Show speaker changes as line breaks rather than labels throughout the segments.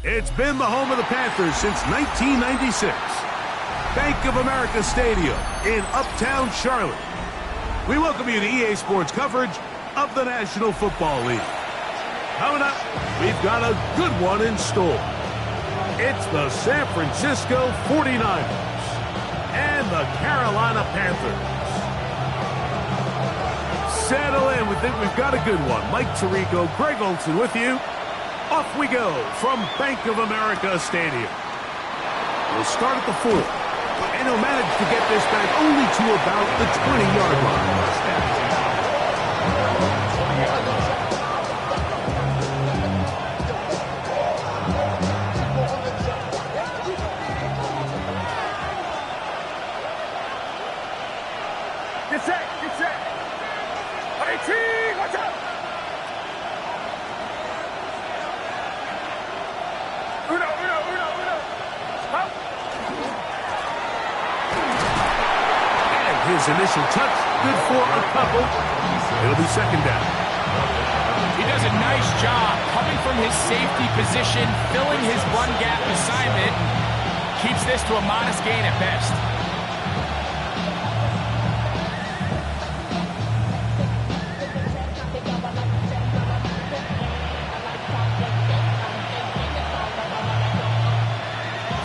It's been the home of the Panthers since 1996. Bank of America Stadium in Uptown Charlotte. We welcome you to EA Sports coverage of the National Football League. Coming up, we've got a good one in store. It's the San Francisco 49ers and the Carolina Panthers. Settle in. We think we've got a good one. Mike Tirico, Greg Olson with you. Off we go from Bank of America Stadium. We'll start at the 4. And he'll manage to get this back only to about the 20-yard line.
Get set, get set. Watch out. Uno. Stop.
And his initial touch, good for a couple. It'll be second down.
He does a nice job coming from his safety position, filling his run gap assignment. Keeps this to a modest gain at best.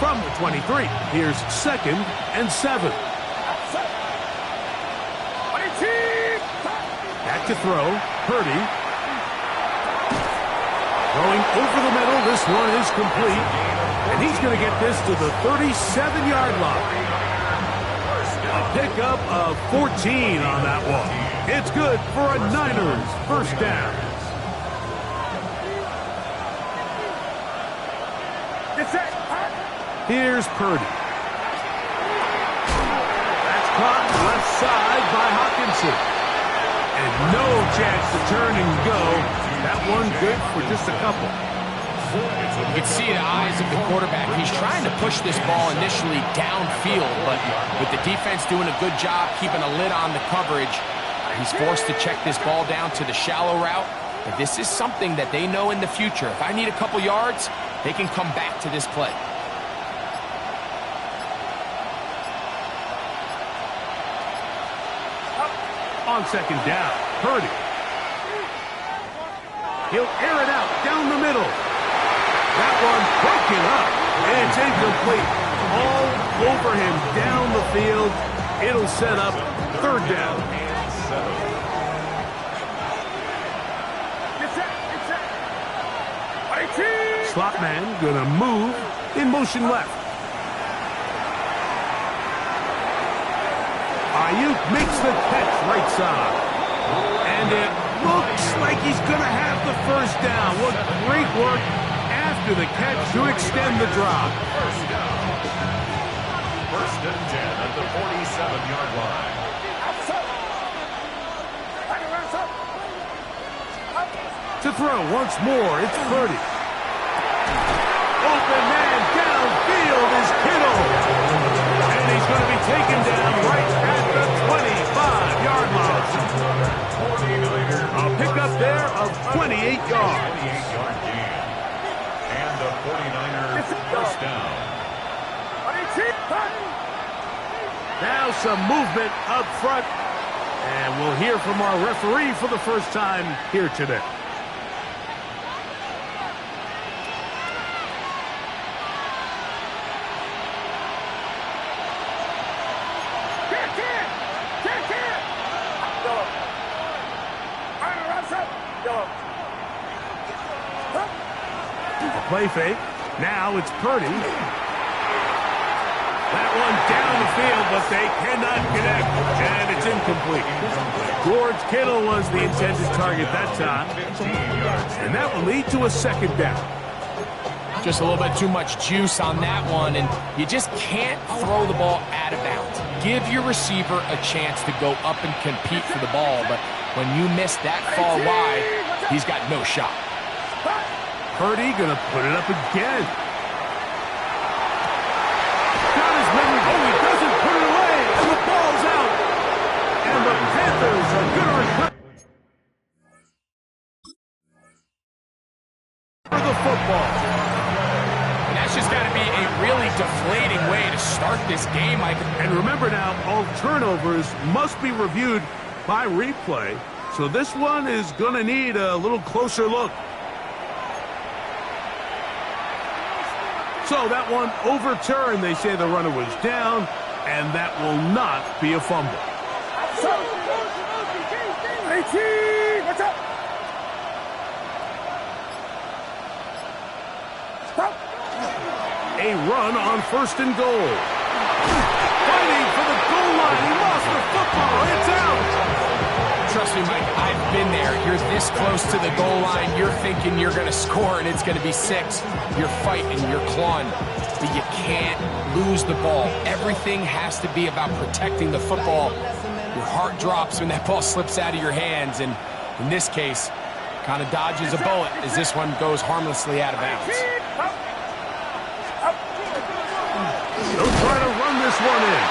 From the 23, here's 2nd and 7. Back to throw, Purdy. Going over the middle, this one is complete. And he's going to get this to the 37-yard line. A pickup of 14 on that one. It's good for a Niners first down.
Get set.
Here's Purdy. That's caught left side by Hawkinson. And no chance to turn and go. That one good for just a couple.
You can see the eyes of the quarterback. He's trying to push this ball initially downfield, but with the defense doing a good job keeping a lid on the coverage, he's forced to check this ball down to the shallow route. But this is something that they know in the future. If I need a couple yards, they can come back to this play.
On second down, Purdy. He'll air it out down the middle. That one broken up, and it's incomplete. All over him down the field. It'll set up third down. Slot man gonna move in motion left. Ayuk makes the catch right side. And it looks like he's going to have the first down. What great work after the catch to extend the drop.
First and 10 at the 47-yard line.
To throw once more, it's Purdy. Open man downfield is Kittle. And he's going to be taken down right at the 25-yard line. A pickup there of 28 yards.
And the 49ers first down.
Now some movement up front. And we'll hear from our referee for the first time here today. Play fake. Now it's Purdy. That one down the field, but they cannot connect. And it's incomplete. George Kittle was the intended target that time. And that will lead to a second down.
Just a little bit too much juice on that one, and you just can't throw the ball out of bounds. Give your receiver a chance to go up and compete for the ball, but when you miss that far wide, he's got no shot.
Purdy gonna put it up again. Got his memory. Oh, he doesn't put it away, and the ball's out. And the Panthers are gonna recover the football.
be a really deflating way to start this game.
And remember now, all turnovers must be reviewed by replay. So this one is going to need a little closer look. So that one overturned. They say the runner was down, and that will not be a fumble.
What's up?
A run on 1st and goal. Fighting for the goal line. He lost the football. It's out.
Trust me, Mike, I've been there. You're this close to the goal line. You're thinking you're going to score, and it's going to be 6. You're fighting. You're clawing. But you can't lose the ball. Everything has to be about protecting the football. Your heart drops when that ball slips out of your hands, and in this case, kind of dodges a bullet as this one goes harmlessly out of bounds.
He'll try to run this one in.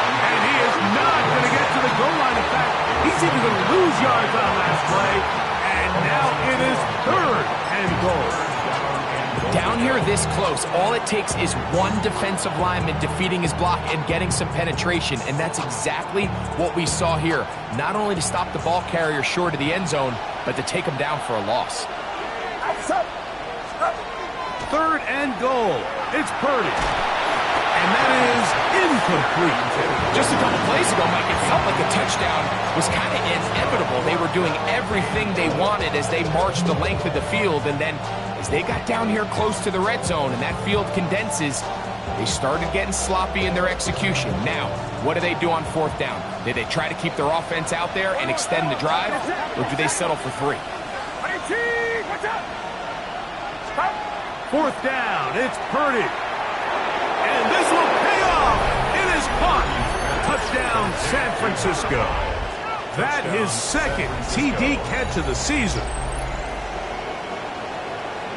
And he is not going to get to the goal line. In fact, he's even going to lose yards on last play. And now it is 3rd and goal.
Down here this close, all it takes is one defensive lineman defeating his block and getting some penetration, and that's exactly what we saw here. Not only to stop the ball carrier short of the end zone, but to take him down for a loss.
3rd and goal. It's Purdy. And that is incomplete.
Just a couple plays ago, Mike, it felt like a touchdown was kind of inevitable. They were doing everything they wanted as they marched the length of the field, and then as they got down here close to the red zone and that field condenses, they started getting sloppy in their execution. Now, what do they do on 4th down? Did they try to keep their offense out there and extend the drive, or do they settle for 3?
4th down, it's Purdy. And this will pay off. It is caught. Touchdown, San Francisco. That his 2nd TD catch of the season.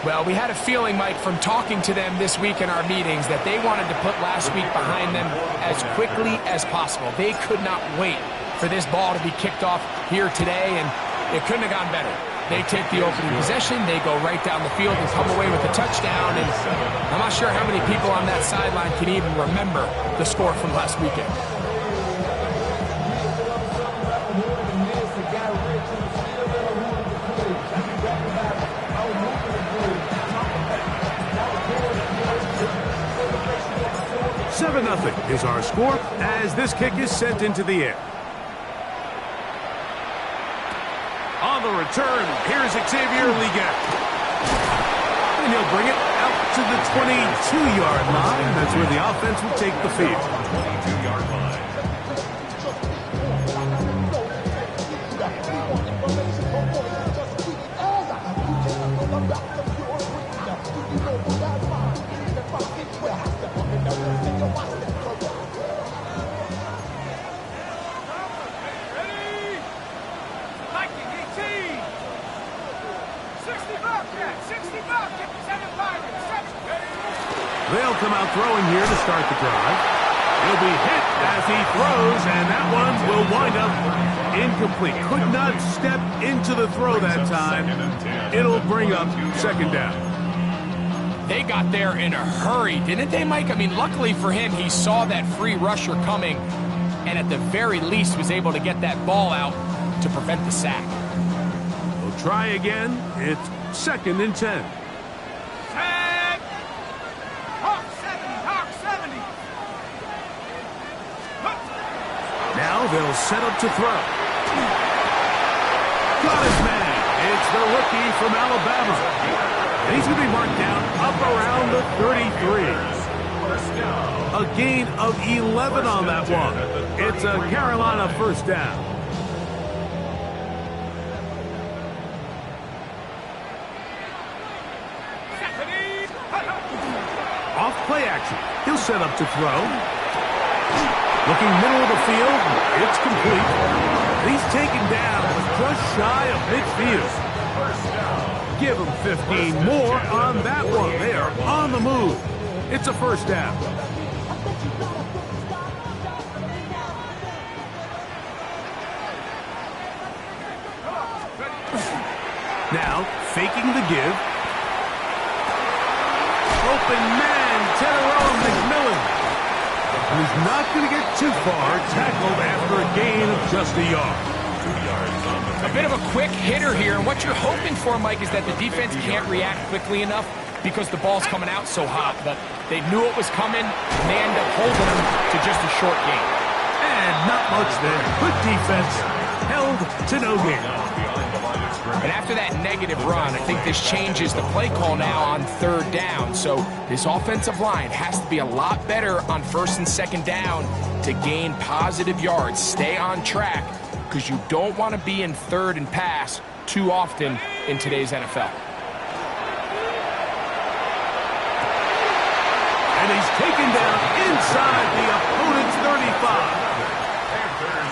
Well, we had a feeling, Mike, from talking to them this week in our meetings that they wanted to put last week behind them as quickly as possible. They could not wait for this ball to be kicked off here today, and it couldn't have gone better. They take the opening possession, they go right down the field and come away with a touchdown, and I'm not sure how many people on that sideline can even remember the score from last weekend.
Nothing is our score as this kick is sent into the air. On the return, here's Xavier Leggett. And he'll bring it out to the 22-yard line. That's where the offense will take the field.
22-yard line.
They'll come out throwing here to start the drive. He'll be hit as he throws, and that one will wind up incomplete. Could not step into the throw that time. It'll bring up 2nd down.
They got there in a hurry, didn't they, Mike? I mean, luckily for him, he saw that free rusher coming, and at the very least was able to get that ball out to prevent the sack.
We'll try again. It's 2nd and 10. Now they'll set up to throw. Got his man. It's the rookie from Alabama. And he's going to be marked down up around the 33. A gain of 11 on that one. It's a Carolina 1st down. Off play action. He'll set up to throw. Looking middle of the field, it's complete. He's taken down just shy of midfield. Give him 15 more on that one. They are on the move. It's a 1st down. Now, faking the give. Open man McMillan. He's not going to get too far, tackled after a gain of just a yard.
2 yards on the
A bit of a quick hitter here, and what you're hoping for, Mike, is that the defense can't react quickly enough because the ball's coming out so hot. But they knew it was coming, and they end up holding them to just a short gain.
And not much there. Good defense. Held to no gain.
And after that negative run, I think this changes the play call now on 3rd down. So this offensive line has to be a lot better on 1st and 2nd down to gain positive yards. Stay on track, because you don't want to be in 3rd and pass too often in today's NFL.
And he's taken down inside the opponent's 35.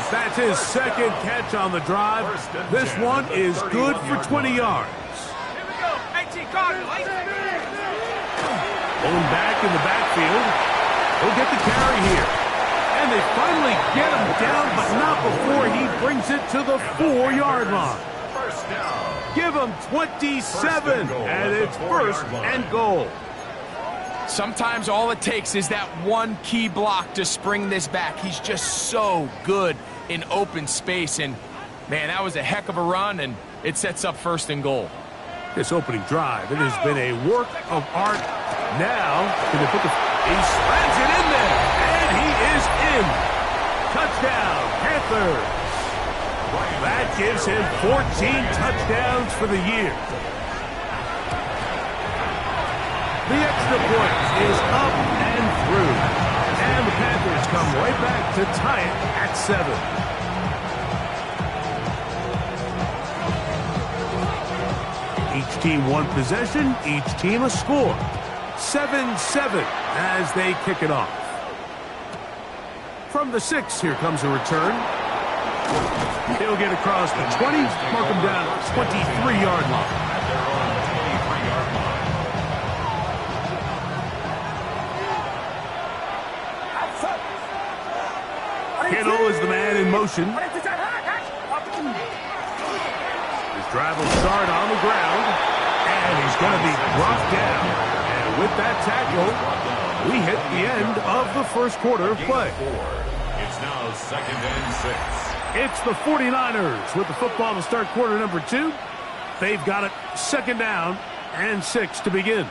That's his 2nd catch on the drive. This one is good for 20 yards. Pulling back in the backfield. He'll get the carry here. And they finally get him down, but not before he brings it to the 4-yard line. Give him 27, and it's 1st and goal.
Sometimes all it takes is that one key block to spring this back. He's just so good in open space, and man, that was a heck of a run, and it sets up 1st and goal.
This opening drive, it has been a work of art. Now, he slams it in there, and he is in. Touchdown, Panthers. That gives him 14 touchdowns for the year. The extra point is up and through. And the Panthers come right back to tie it at 7. Each team one possession, each team a score. 7-7 as they kick it off. From the 6, here comes a return. He'll get across the 20, mark him down at 23-yard line. Kittle is the man in motion. His drive will start on the ground, and he's going to be brought down. And with that tackle, we hit the end of the 1st quarter of play.
It's now 2nd and 6.
It's the 49ers with the football to start quarter number 2. They've got it 2nd down and 6 to begin.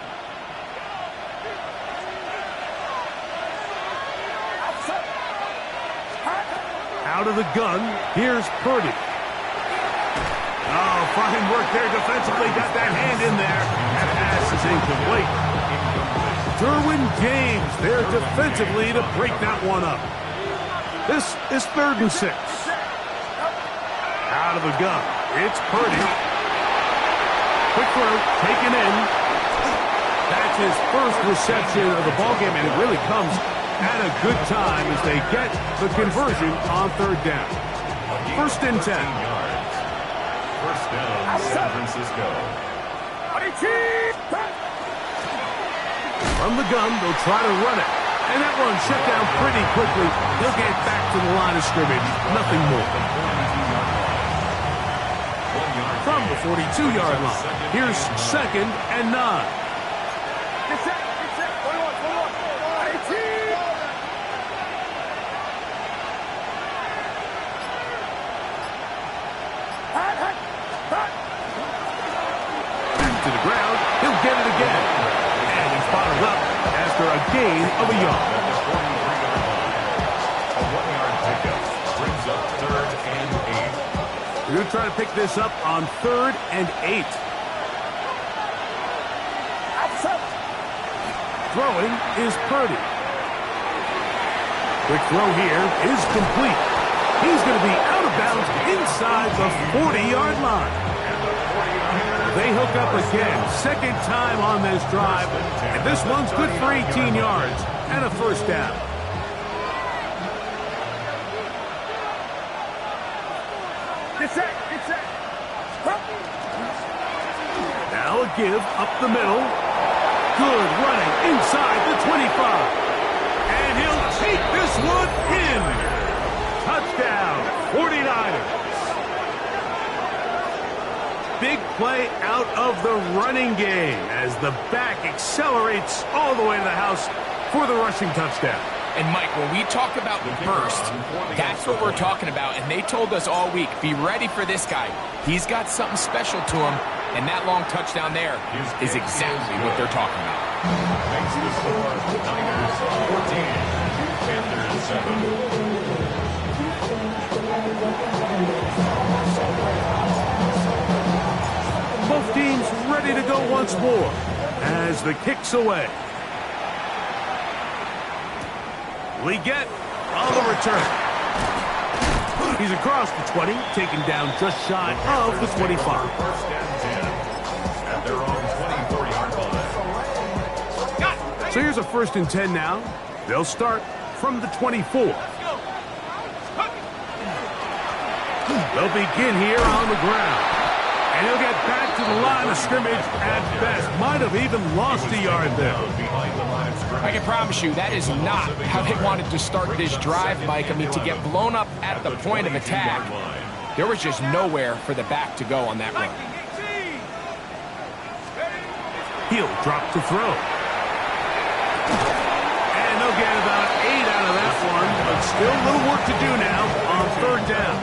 Out of the gun, here's Purdy. Oh, fine work there defensively. Got that hand in there. That pass is incomplete. Derwin James there defensively to break that one up. This is 3rd and 6. Out of the gun, it's Purdy. Quick throw, taken in. That's his 1st reception of the ballgame, and it really comes at a good time as they get the conversion on 3rd down. 1st and 10.
1st down, San Francisco.
From the gun, they'll try to run it. And that one shut down pretty quickly. He'll get back to the line of scrimmage. Nothing more. From the 42-yard line, here's 2nd and 9. To the ground, he'll get it again. And he's bottled up after a gain of a yard.
A 1-yard pickup brings up 3rd and 8.
We're going to try to pick this up on 3rd and 8. Throwing is Purdy. Quick throw here is complete. He's going to be out of bounds inside the 40-yard line. They hook up again, 2nd time on this drive, and this one's good for 18 yards and a 1st down. Now a give up the middle. Good running inside the 25. And he'll take this one in. Touchdown, 49ers. big play out of the running game as the back accelerates all the way to the house for the rushing touchdown.
And, Mike, when we talk about burst, that's what we're talking about. And they told us all week, be ready for this guy. He's got something special to him, and that long touchdown there is exactly what they're talking about.
Makes the score Niners 14, Panthers 7.
Both teams ready to go once more as the kick's away. Leggett on the return. He's across the 20, taken down just shy of the 25.
First and 10 at their own 24-yard line.
So here's a 1st and 10 now. They'll start from the 24. They'll begin here on the ground. And he'll get back to the line of scrimmage at best. Might have even lost a yard there.
I can promise you that is not how they wanted to start this drive, Mike. I mean, to get blown up at the point of attack, there was just nowhere for the back to go on that run.
He'll drop to throw. And they'll get about 8 out of that one, but still a little work to do now on 3rd down.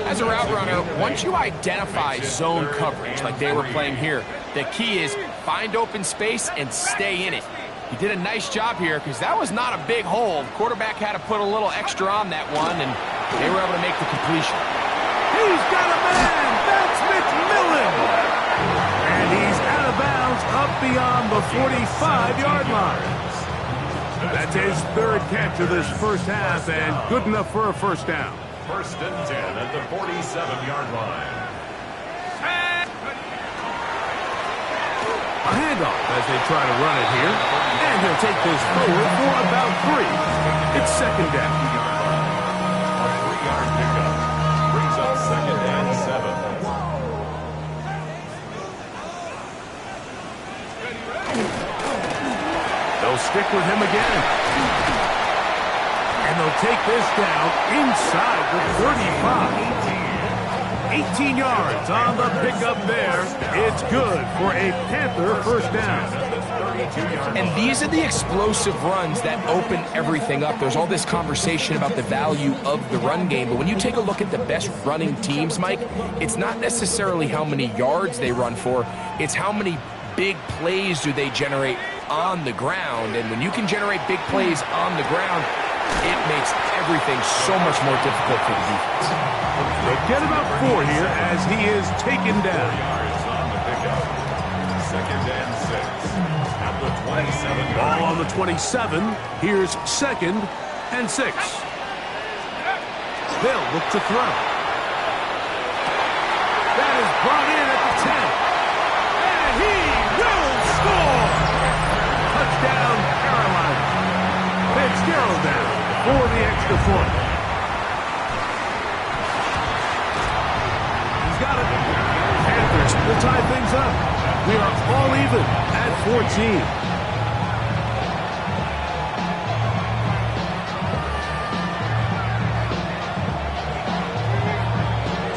As a route runner, once you identify zone coverage like they were playing here, the key is find open space and stay in it. He did a nice job here because that was not a big hole. The quarterback had to put a little extra on that one, and they were able to make the completion.
He's got a man! That's McMillan! And he's out of bounds up beyond the 45-yard line. That's his 3rd catch of this first half, and good enough for a 1st down.
1st and 10 at the 47-yard line.
A handoff as they try to run it here. And he'll take this forward for about 3. It's 2nd down.
A 3-yard pickup brings up 2nd and 7.
They'll stick with him again. And they'll take this down inside the 35. 18 yards on the pickup there. It's good for a Panther 1st down.
And these are the explosive runs that open everything up. There's all this conversation about the value of the run game, but when you take a look at the best running teams, Mike, it's not necessarily how many yards they run for, it's how many big plays do they generate on the ground. And when you can generate big plays on the ground, it makes everything so much more difficult for the defense.
They'll get about 4 here as he is taken down.
4 yards on the pickup. 2nd and 6 at the 27.
Ball on the 27. Here's 2nd and 6. They'll look to throw. That is brought in at the 10. And he will score! Touchdown, Carolina. Fitzgerald down for the extra point. He's got it. Panthers will tie things up. We are all even at 14.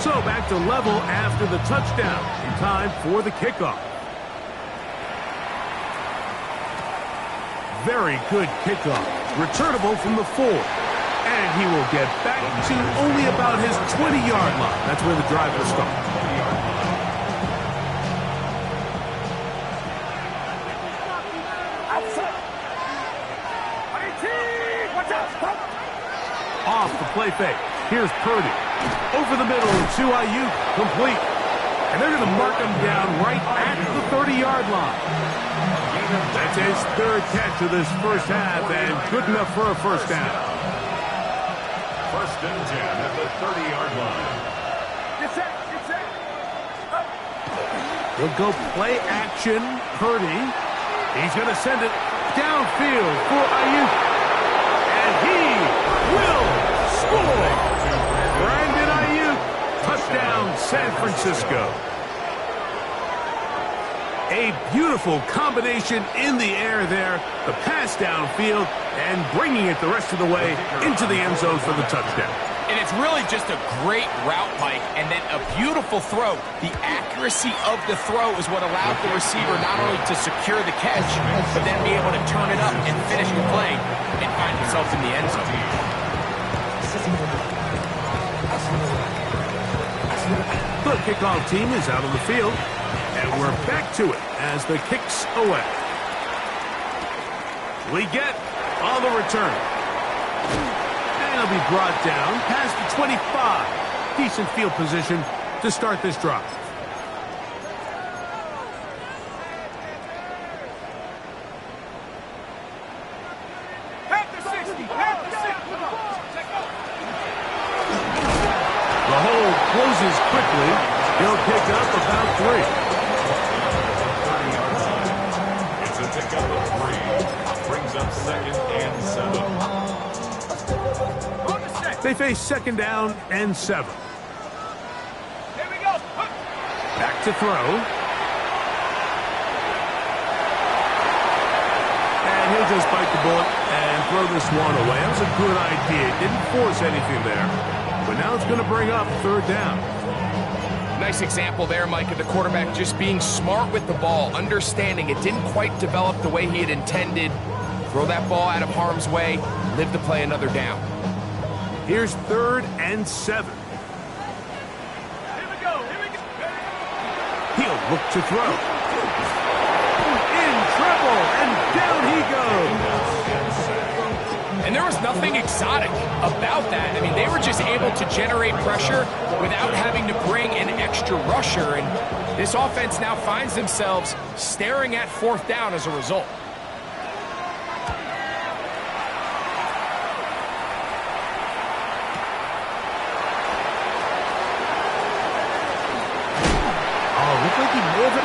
So back to level after the touchdown. In time for the kickoff. Very good kickoff. Returnable from the 4. And he will get back to only about his 20-yard line. That's where the drive will start. Off the play fake. Here's Purdy. Over the middle to Ayuk. Complete. And they're going to mark him down right at the 30-yard line. That's his 3rd catch of this first half, and good enough for a 1st down.
1st and 10 at the 30-yard line.
He'll go play action. Purdy. He's going to send it downfield for Ayuk. And he will score. Brandon Ayuk. Touchdown, San Francisco. A beautiful combination in the air there. The pass downfield and bringing it the rest of the way into the end zone for the touchdown.
And it's really just a great route, Mike, and then a beautiful throw. The accuracy of the throw is what allowed the receiver not only to secure the catch, but then be able to turn it up and finish the play and find himself in the end zone.
The kickoff team is out on the field, and we're back to it as the kick's away. We get on the return. And he'll be brought down past the 25. Decent field position to start this drive. The hole closes quickly. He'll pick up about 3.
It's a pickup of 3. Brings up 2nd and 7.
They face 2nd down and 7.
Here we go.
Back to throw. And he'll just bite the bullet and throw this one away. That was a good idea. Didn't force anything there. But now it's going to bring up 3rd down.
Nice example there, Mike, of the quarterback just being smart with the ball, understanding it didn't quite develop the way he had intended. Throw that ball out of harm's way, live to play another down.
Here's 3rd and 7.
Here we go.
He'll look to throw. In trouble, and down he goes.
And there was nothing exotic about that. I mean, they were just able to generate pressure without having to bring an extra rusher. And this offense now finds themselves staring at 4th down as a result.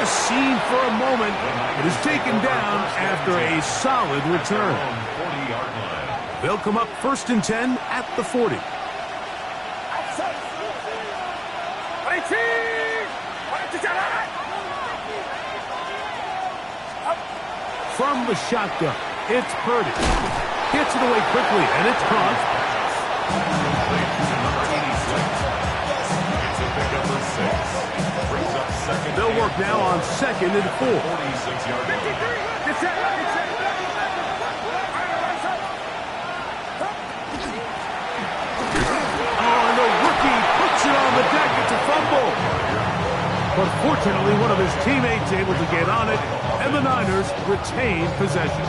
Seen for a moment, but is taken down after a solid return. They'll come up 1st and 10 at the 40. From the shotgun, it's Purdy. Gets it away quickly, and it's caught.
It's a pickup of 6. Brings up 2nd.
They'll work now on 2nd and 4.
46-yard line.
Oh, and the rookie puts it on the deck. It's a fumble. But fortunately, one of his teammates able to get on it, and the Niners retain possession.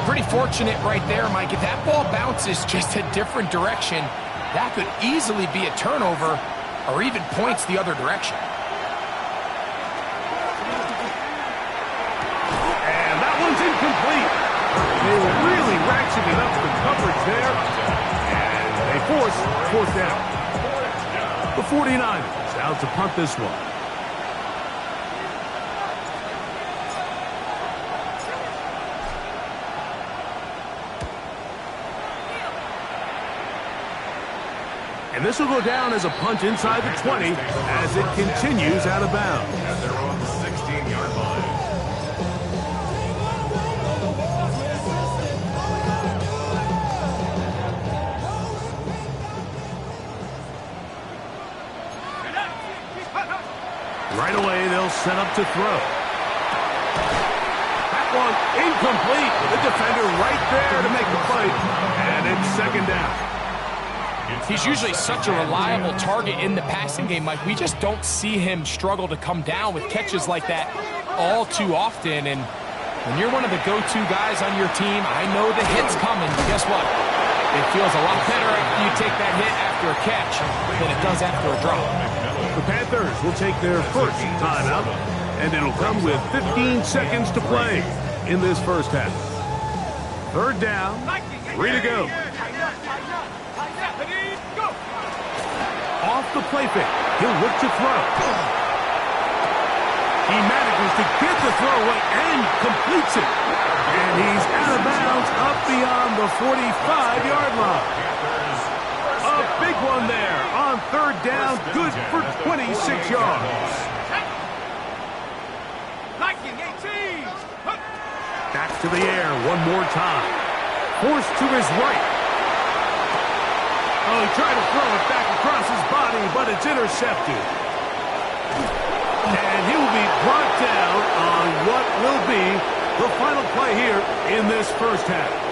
Pretty fortunate right there, Mike. If that ball bounces just a different direction, that could easily be a turnover or even points the other direction.
And that one's incomplete. They were really ratcheting up the coverage there, and they force 4th down. The 49ers out to punt this one. And this will go down as a punt inside the 20 as it continues out of bounds.
At their own 16-yard line.
Right away, they'll set up to throw. That one incomplete. The defender right there to make the play. And it's 2nd down.
He's usually such a reliable target in the passing game, Mike. We just don't see him struggle to come down with catches like that all too often. And when you're one of the go-to guys on your team, I know the hit's coming, but guess what? It feels a lot better after you take that hit after a catch than it does after a drop.
The Panthers will take their first timeout, and it'll come with 15 seconds to play in this first half. 3rd down, 3 to go. Off the play fake, he'll look to throw. He manages to get the throw away and completes it. And he's out of bounds up beyond the 45-yard line. A big one there on 3rd down, good for 26 yards. Back to the air one more time. Forced to his right. Oh, he tried to throw it back across his body, but it's intercepted. And he will be brought down on what will be the final play here in this first half.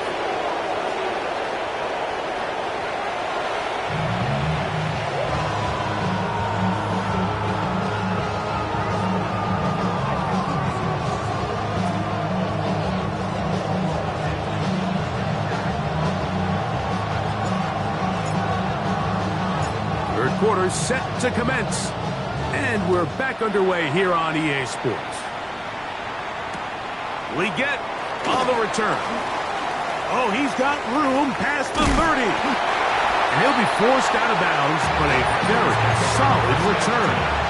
Third quarter set to commence. And we're back underway here on EA Sports. We get on the return. Oh, he's got room past the 30. And he'll be forced out of bounds, but a very solid return.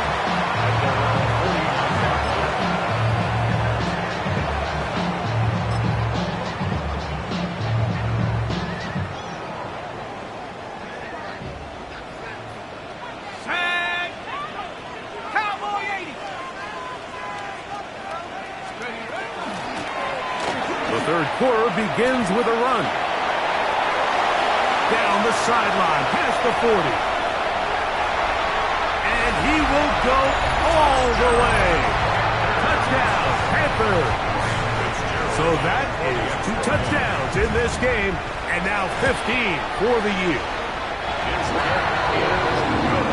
Third quarter begins with a run. Down the sideline, past the 40. And he will go all the way. Touchdown, Panthers. So that is 2 touchdowns in this game, and now 15 for the year.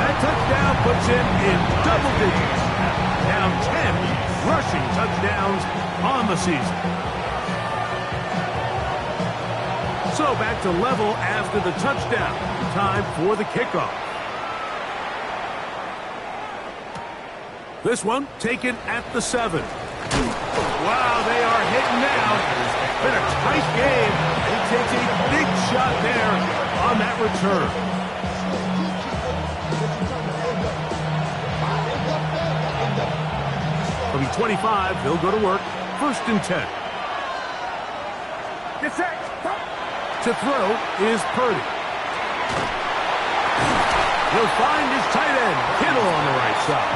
That touchdown puts him in double digits. Now 10 rushing touchdowns on the season. So back to level after the touchdown. Time for the kickoff. This one taken at the 7. Wow, they are hitting now. Been a tight game. He takes a big shot there on that return. From 25, he'll go to work. 1st and 10.
Get set.
To throw is Purdy. He'll find his tight end, Kittle, on the right side.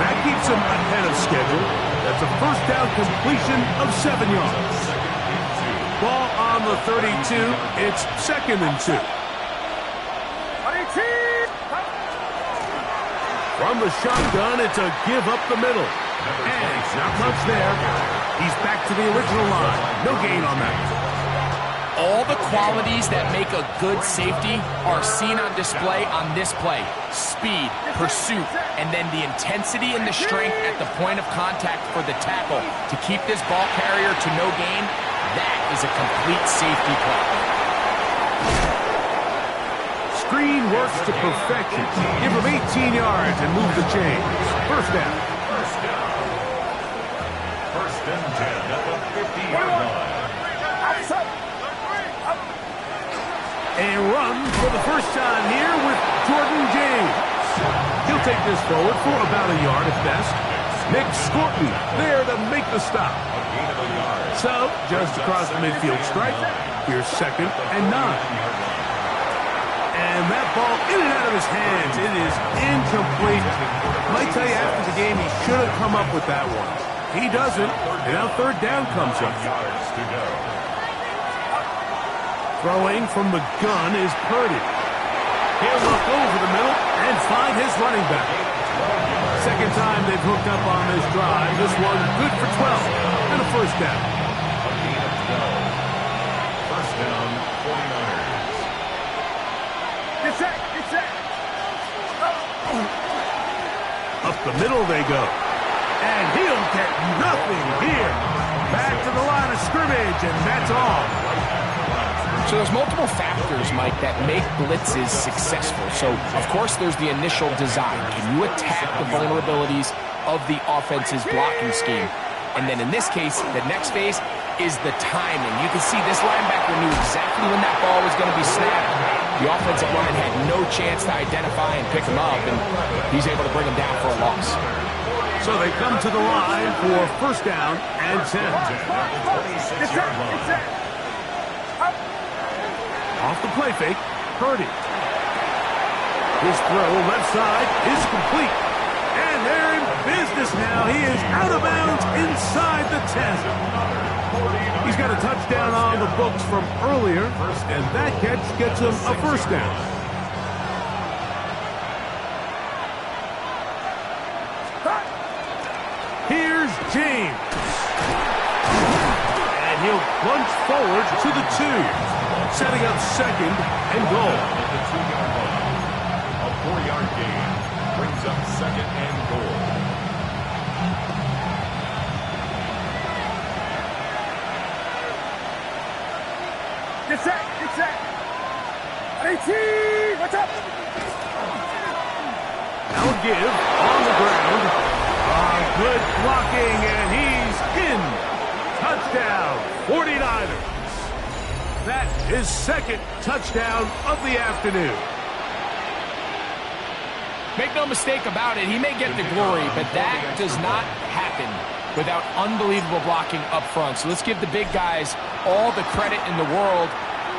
That keeps him ahead of schedule. That's a first down completion of 7 yards. Ball on the 32. It's 2nd and 2. From the shotgun, it's a give up the middle. And not much there. He's back to the original line. No gain on that.
All the qualities that make a good safety are seen on display on this play. Speed, pursuit, and then the intensity and the strength at the point of contact for the tackle to keep this ball carrier to no gain. That is a complete safety play.
Screen works to perfection. Give him 18 yards and move the chains. First down.
First and 10 at the 50-yard line.
A run for the first time here with Jordan James. He'll take this forward for about a yard at best. Nick Scorton there to make the stop. So, just across the midfield stripe, here's 2nd and 9. And that ball in and out of his hands. It is incomplete. Might tell you after the game he should have come up with that one. He doesn't, and now 3rd down comes up. Throwing from the gun is Purdy. He'll look over the middle and find his running back. 2nd time they've hooked up on this drive. This one good for 12 and a first down.
First down, 49ers.
Get set. Get set.
Up the middle they go. And he'll get nothing here. Back to the line of scrimmage, and that's all.
So there's multiple factors, Mike, that make blitzes successful. So, of course, there's the initial design. Can you attack the vulnerabilities of the offense's blocking scheme? And then in this case, the next phase is the timing. You can see this linebacker knew exactly when that ball was going to be snapped. The offensive line had no chance to identify and pick him up, and he's able to bring him down for a loss.
So they come to the line for first down and 10. Off the play fake, Purdy. His throw left side is complete. And And they're in business now. He is out of bounds inside the 10. He's got a touchdown on the books from earlier, and that catch gets him a first down. Here's James. And he'll plunge forward to the 2, setting up second and goal.
The 2-yard line. A 4-yard gain brings up second and goal.
Get set, get set. 18, what's up?
Now give on the ground. Good blocking, and he's in. Touchdown, 49ers. That is second touchdown of the afternoon.
Make no mistake about it, he may get the glory, but that does not happen without unbelievable blocking up front. So let's give the big guys all the credit in the world.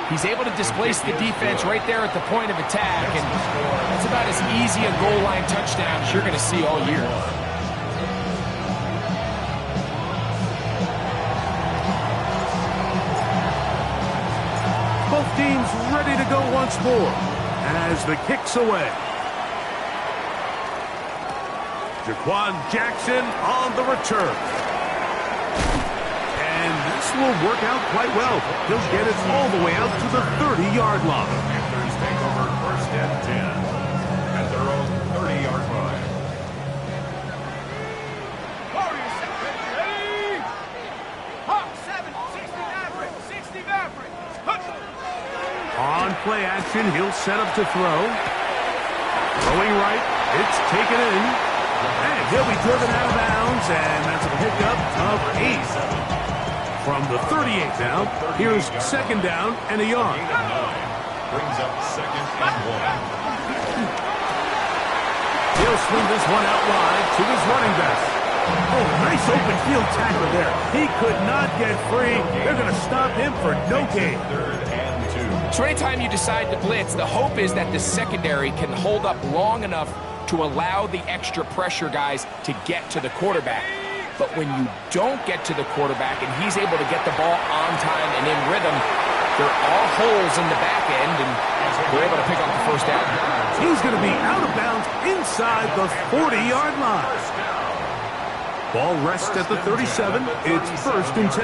He's able to displace the defense right there at the point of attack, and that's about as easy a goal line touchdown as you're going to see all year.
Both teams ready to go once more as the kick's away. Jaquan Jackson on the return. And this will work out quite well. He'll get it all the way out to the 30-yard line.
Panthers take over first and 10 at their own 30-yard line.
Warriors, ready? Hawk, 7, 60 Maverick, 60 Maverick.
On play action, he'll set up to throw. Throwing right, it's taken in. And he'll be driven out of bounds, and that's a pickup of 8. From the 38 now, here's second down and a yard.
Brings up second and 1.
He'll swing this one out wide to his running back. Oh, nice open field tackle there. He could not get free. They're going to stop him for no gain.
Third and 2.
So anytime you decide to blitz, the hope is that the secondary can hold up long enough to allow the extra pressure guys to get to the quarterback. But when you don't get to the quarterback and he's able to get the ball on time and in rhythm, there are all holes in the back end, and they're able to pick up the first down.
He's going to be out of bounds inside the 40-yard line. Ball rests at the 37. It's first and 10.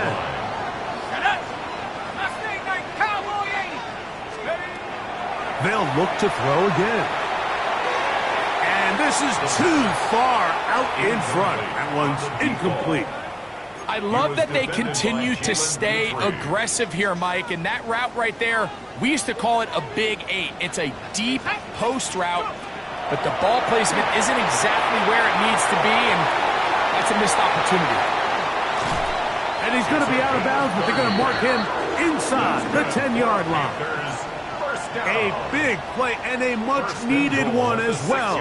They'll look to throw again. And this is too far out in front. That one's incomplete.
I love that they continue to stay aggressive here, Mike, and that route right there, we used to call it a big 8. It's a deep post route, but the ball placement isn't exactly where it needs to be, and that's a missed opportunity.
And he's going to be out of bounds, but they're going to mark him inside the 10-yard line. A big play and a much-needed one as well.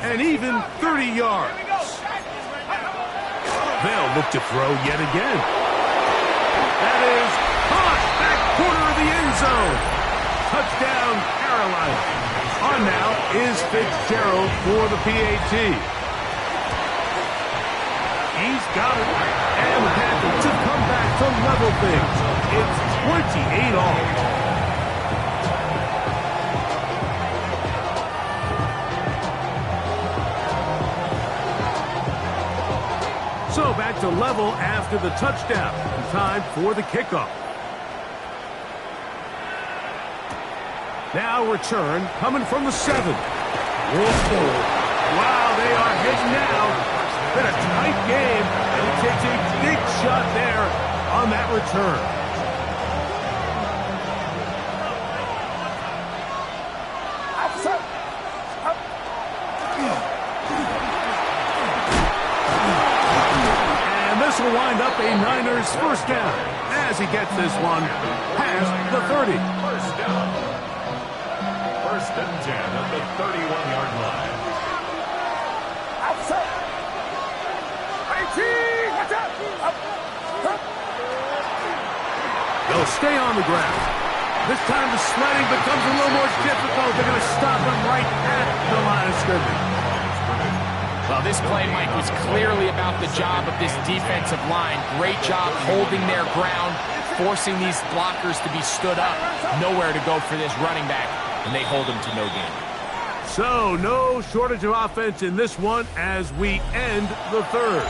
And even 30 yards. They'll look to throw yet again. That is caught back corner of the end zone. Touchdown, Carolina. On now is Fitzgerald for the PAT. He's got it. And the Panthers to come back to level things. It's 28 all. So back to level after the touchdown. Time for the kickoff. Now return coming from the 7. Wow, they are hitting now. Been a tight game, and he takes a big shot there on that return. This will wind up a Niners first down as he gets this one past the 30.
First down. First and 10 at the 31-yard line.
Outside. 18, watch out.
They'll stay on the ground. This time the sledding becomes a little more difficult. They're going to stop him right at the line of scrimmage.
Well, this play, Mike, was clearly about the job of this defensive line. Great job holding their ground, forcing these blockers to be stood up. Nowhere to go for this running back, and they hold him to no gain.
So, no shortage of offense in this one as we end the third.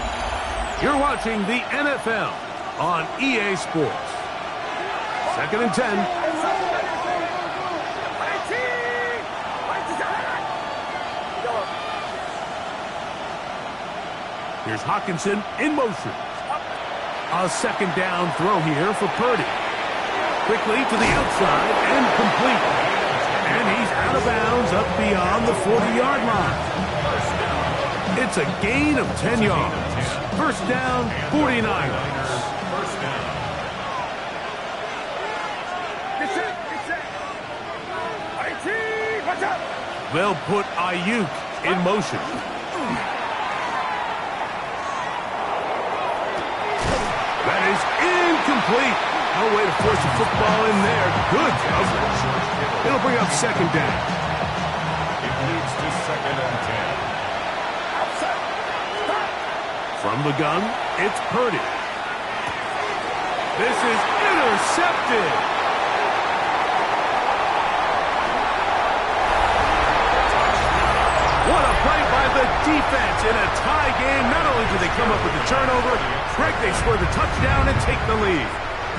You're watching the NFL on EA Sports. 2nd and 10. Here's Hawkinson in motion. A 2nd down throw here for Purdy. Quickly to the outside and complete. And he's out of bounds up beyond the 40-yard line. It's a gain of 10 yards. 1st down, 49ers. They'll put Ayuk in motion. That is incomplete. No way to force the football in there. Good coverage. It'll bring up 2nd down.
It leads to 2nd and 10.
From the gun, it's Purdy. This is intercepted. What a play by the defense in a tie game. Not only do they come up with the turnover, Greg, they score the touchdown and take the lead.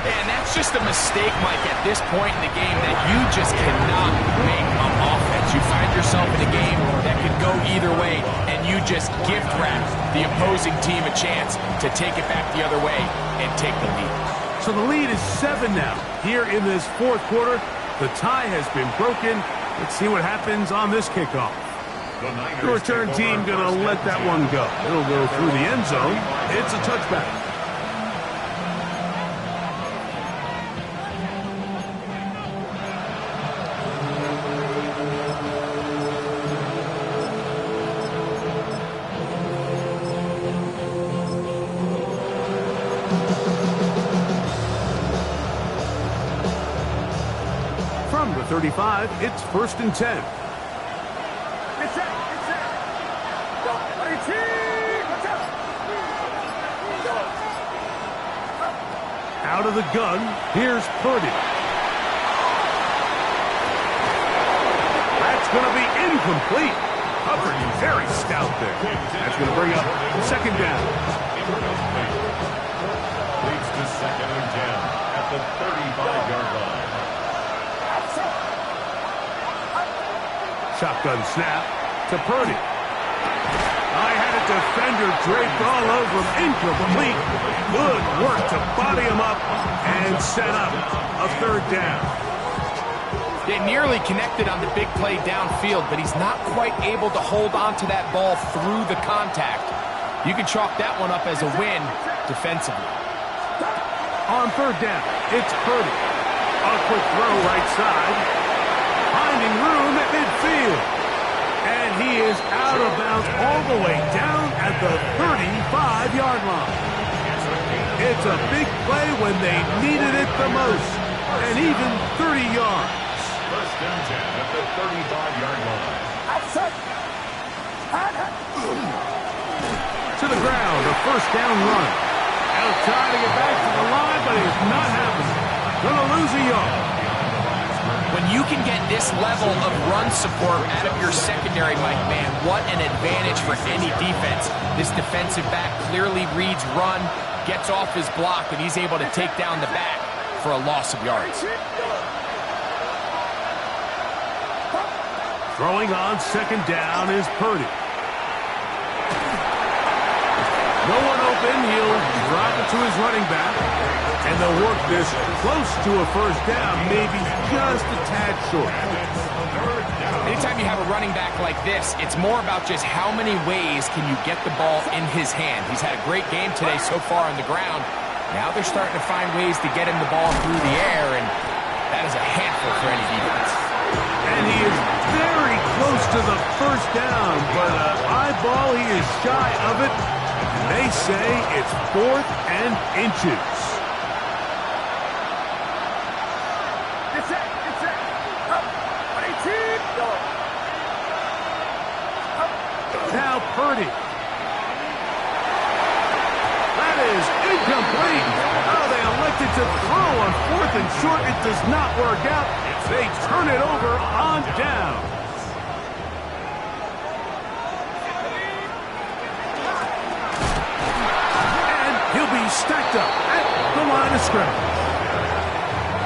And that's just a mistake, Mike, at this point in the game that you just cannot make on offense. You find yourself in a game that could go either way, and you just gift wrap the opposing team a chance to take it back the other way and take the lead.
So the lead is 7 now. Here in this 4th quarter, the tie has been broken. Let's see what happens on this kickoff. The return team going to let that one go. It'll go through the end zone. It's a touchback. From the 35, it's 1st and 10. Out of the gun, here's Purdy. That's going to be incomplete. Coverage very stout there. That's going to bring up 2nd down.
Leads to 2nd and 10 at the 35-yard line.
Shotgun snap to Purdy. I had a defender draped all over him. Incomplete. Good work to body him up and set up a 3rd down.
They nearly connected on the big play downfield, but he's not quite able to hold on to that ball through the contact. You can chalk that one up as a win defensively.
On 3rd down, it's Purdy. A quick throw right side. Finding room at midfield. And he is out of bounds all the way down at the 35-yard line. It's a big play when they needed it the most. And even 30 yards.
1st and 10 at the 35-yard line.
To the ground, a 1st down run. They'll try to get back to the line, but it's not happening. Gonna lose a yard.
When you can get this level of run support out of your secondary, Mike, man, what an advantage for any defense. This defensive back clearly reads run, gets off his block, and he's able to take down the back for a loss of yards.
Throwing on 2nd down is Purdy. No one open. He'll drop it to his running back. And they'll work this close to a 1st down, maybe just a tad short.
Anytime you have a running back like this, it's more about just how many ways can you get the ball in his hand. He's had a great game today so far on the ground. Now they're starting to find ways to get him the ball through the air, and that is a handful for any defense.
And he is very close to the 1st down, but eyeball, he is shy of it. And they say it's 4th and inches. Now Purdy Complete. Oh, they elected to throw on 4th and short. It does not work out. They turn it over on down. And he'll be stacked up at the line of scrimmage.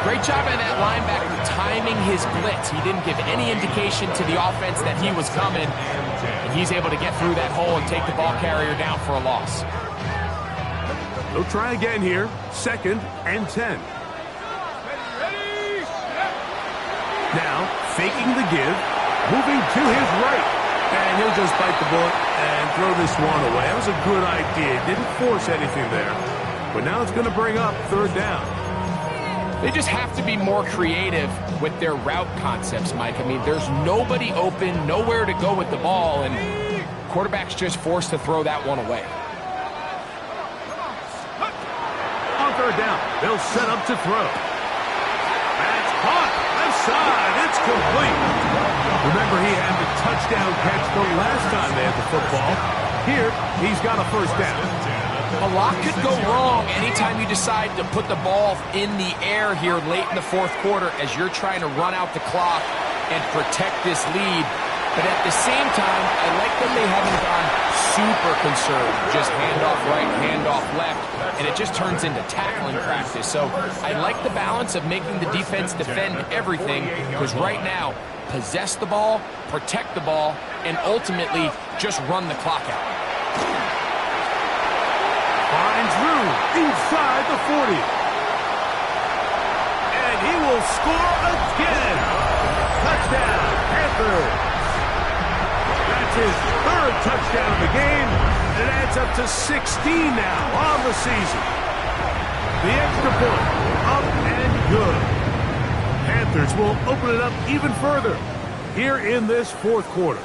Great job by that linebacker timing his blitz. He didn't give any indication to the offense that he was coming, and he's able to get through that hole and take the ball carrier down for a loss.
They'll try again here. 2nd and 10. Now, faking the give, moving to his right. And he'll just bite the bullet and throw this one away. That was a good idea. Didn't force anything there. But now it's going to bring up 3rd down.
They just have to be more creative with their route concepts, Mike. I mean, there's nobody open, nowhere to go with the ball, and quarterback's just forced to throw that one away.
On 3rd down, they'll set up to throw. That's caught. Left side. It's complete. Remember, he had the touchdown catch the last time they had the football. Here, he's got a 1st down.
A lot could go wrong anytime you decide to put the ball in the air here late in the 4th quarter as you're trying to run out the clock and protect this lead. But at the same time, I like that they haven't gone super conservative. Just handoff right, handoff left, and it just turns into tackling practice. So I like the balance of making the defense defend everything, because right now, possess the ball, protect the ball, and ultimately just run the clock out.
Finds room inside the 40. And he will score again. Touchdown, Panthers. That's his 3rd touchdown of the game. And it adds up to 16 now on the season. The extra point, up and good. Panthers will open it up even further here in this 4th quarter.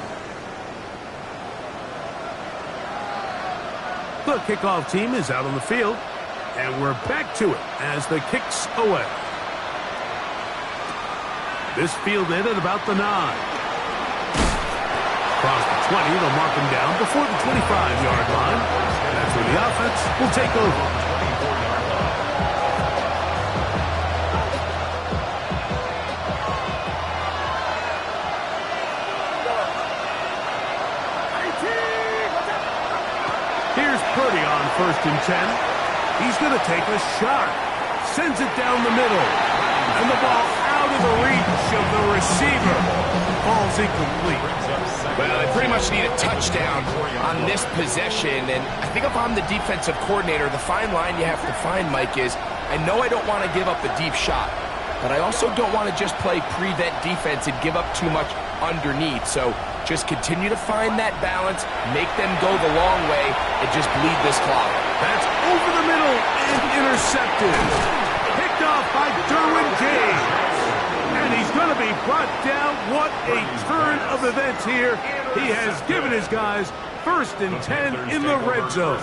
The kickoff team is out on the field, and we're back to it as the kick's away. This fielded at about the 9. Across the 20, they'll mark him down before the 25-yard line. That's where the offense will take over. Purdy on 1st and 10. He's going to take a shot. Sends it down the middle. And the ball out of the reach of the receiver. Ball's incomplete.
Well, they pretty much need a touchdown on this possession. And I think if I'm the defensive coordinator, the fine line you have to find, Mike, is I know I don't want to give up a deep shot, but I also don't want to just play prevent defense and give up too much underneath. So just continue to find that balance, make them go the long way, and just bleed this clock.
That's over the middle and intercepted. Picked off by Derwin James. And he's going to be brought down. What a turn of events here. He has given his guys 1st and 10 in the red zone.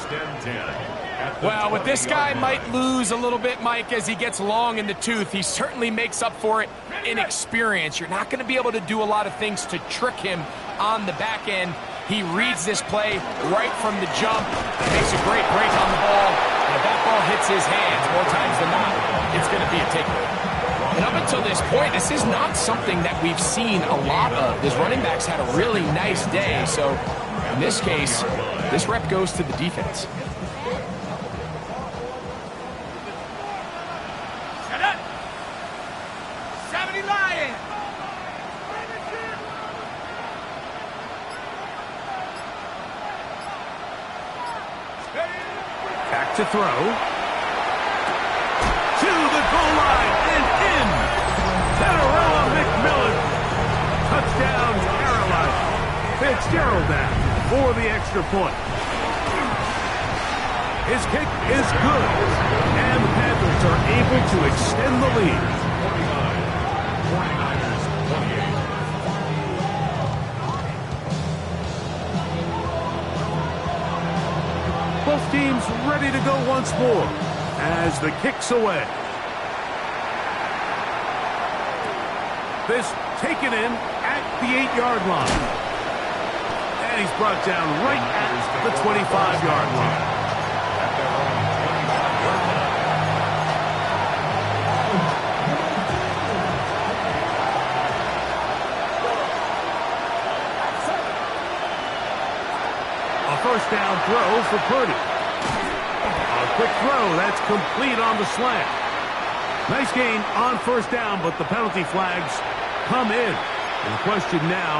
Well, with this guy might lose a little bit, Mike, as he gets long in the tooth. He certainly makes up for it in experience. You're not going to be able to do a lot of things to trick him on the back end. He reads this play right from the jump, makes a great break on the ball, and if that ball hits his hands more times than not, it's going to be a takeaway. And up until this point, this is not something that we've seen a lot of. His running backs had a really nice day, so in this case, this rep goes to the defense.
Back to throw. To the goal line and in. Tenarella McMillan. Touchdown, Carolina. Fitzgerald now for the extra point. His kick is good. And the Panthers are able to extend the lead.
49ers 28.
Both teams ready to go once more as the kick's away. This taken in at the 8-yard line. And he's brought down right at the 25-yard line. A first down throw for Purdy. A quick throw. That's complete on the slant. Nice gain on first down, but the penalty flags come in. And the question now,